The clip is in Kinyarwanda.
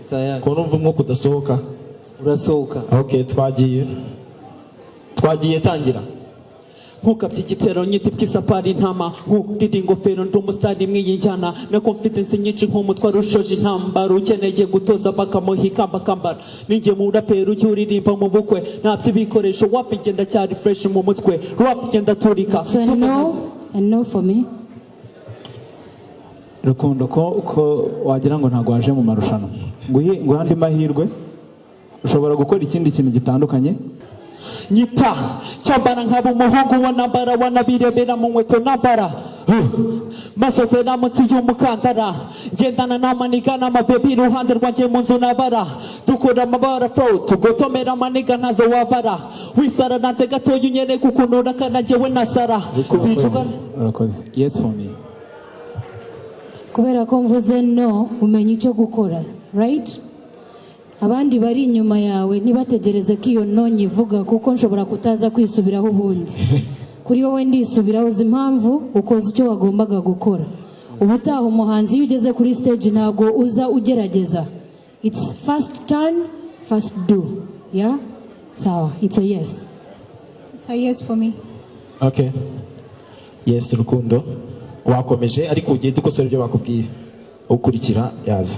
tayari. ko numva umwuka udasohoka. Urasohoka. Okay, twagiye tangira. Nkukabye igitero nyiti bw'isapari intama nkurira ingofero ndi umusitari mwiyinjyana na confidence nyinshi nk'umutwaro ushoje intambara ukeneye gutoza bakamuhika bakambara ninjye mu rapero ujya uririmba mu bukwe ntabyo ibikoresho wap igenda cyari fresh mu mutwe rap igenda turika. No for me. Rukundo ko wagira ngo ntago waje mu marushanwa ngo handi mahirwe ushobora gukora ikindi kintu gitandukanye. Nyita cyambara nkaba umuhungu wa nambara wanabirebera mu nkweto nambara masotera munsi y'umukandara ngendana n'amaniga n'amabebi iruhande rwanjye mu nzu nabara dukora amabara flow tugotomera amaniga ntazo wabara wisara nanze gatoya unyere kukunura kana njyewe nasara urakoze. Yes for me. Kubera ko mvuze no umenya icyo gukora, right? Abandi bari inyuma yawe ntibategereze ko iyo no nyivuga kuko nshobora kutaza kwisubiraho ubundi. Kuri wowe ndisubiraho uzi impamvu ukoze icyo wagombaga gukora. Ubutaha umuhanzi iyo ugeze kuri stage ntago uza ugerageza. It's first turn, first do. Yeah? Sawa, it's a yes. It's a yes for me. Okay. Yes, Rukundo. Wakomeje ariko ugiye dukosora ibyo bakubwiye. Ukurikira yaza.